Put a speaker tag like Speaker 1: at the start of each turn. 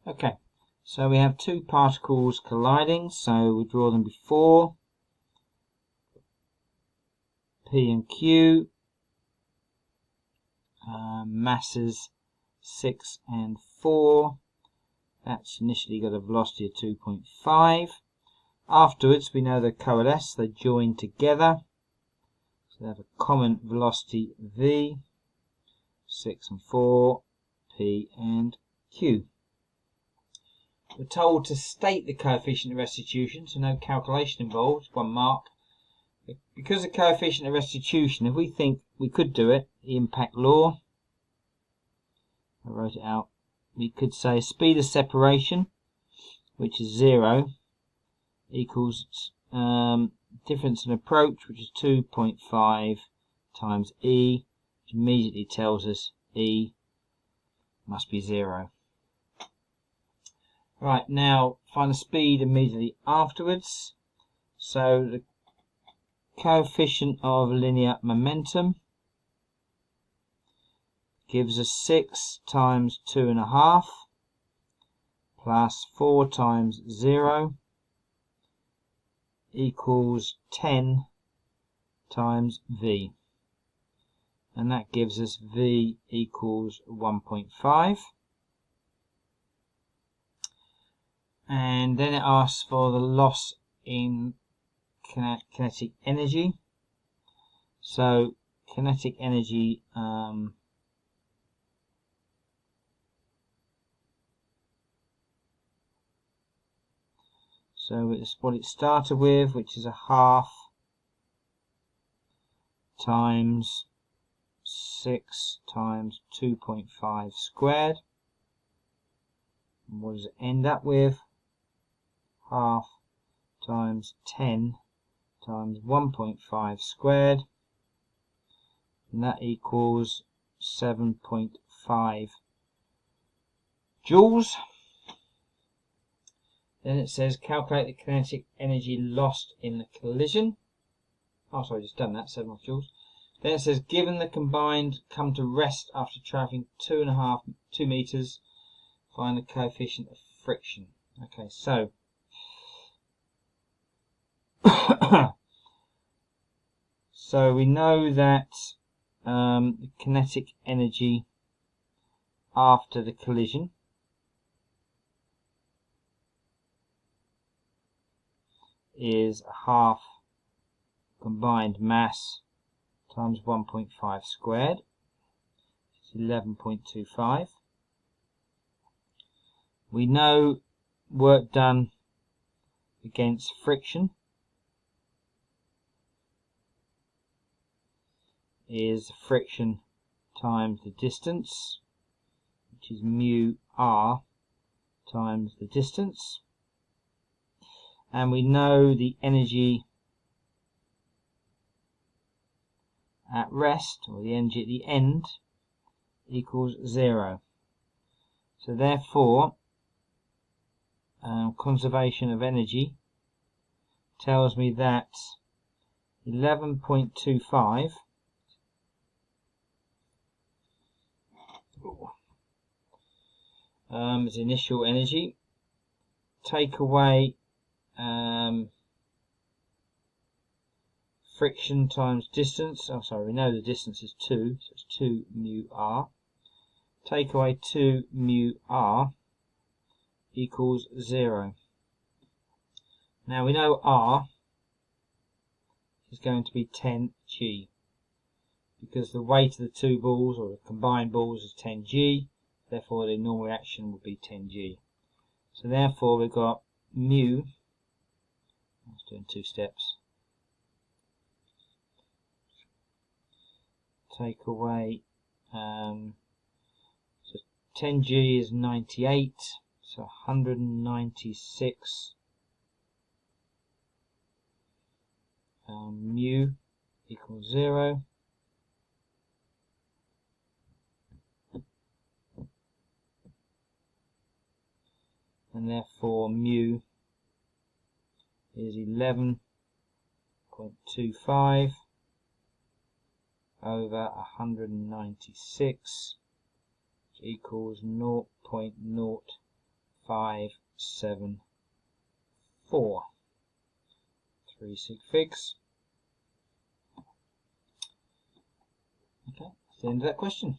Speaker 1: Okay, so we have two particles colliding, so we draw them before. P and Q, masses 6 and 4. That's initially got a velocity of 2.5. Afterwards, we know they coalesce, they join together. So they have a common velocity v, 6 and 4, P and Q. We're told to state the coefficient of restitution, so no calculation involved, 1 mark. Because the coefficient of restitution, if we think we could do it, the impact law, I wrote it out, we could say speed of separation, which is 0, equals difference in approach, which is 2.5 times E, which immediately tells us E must be 0. Right, now find the speed immediately afterwards. So the coefficient of linear momentum gives us 6 times 2.5 plus 4 times 0 equals 10 times v, and that gives us v equals 1.5. And then it asks for the loss in kinetic energy. So kinetic energy so it's what it started with, which is a half times 6 times 2.5 squared. And what does it end up with? Half times 10 times 1.5 squared, and that equals 7.5 joules. Then it says calculate the kinetic energy lost in the collision. Oh, sorry, just done that, 7 joules. Then it says given the combined come to rest after travelling 2 meters, find the coefficient of friction. Okay, so so we know that the kinetic energy after the collision is a half combined mass times 1.5 squared, which is 11.25. We know work done against friction is friction times the distance, which is mu r times the distance, and we know the energy at rest, or the energy at the end, equals 0. So therefore conservation of energy tells me that 11.25 is initial energy. Take away friction times distance. Oh, sorry, we know the distance is 2, so it's 2 mu r. Take away 2 mu r equals 0. Now we know r is going to be 10 g, because the weight of the two balls, or the combined balls, is 10 g, therefore the normal reaction would be 10 g. So therefore we've got mu, I was doing 2 steps, take away, so 10 g is 98, so 196 mu equals 0. And therefore mu is 11.25 over 196, which equals 0.0 5, 7, 4. 3 sig figs. Okay, that's the end of that question.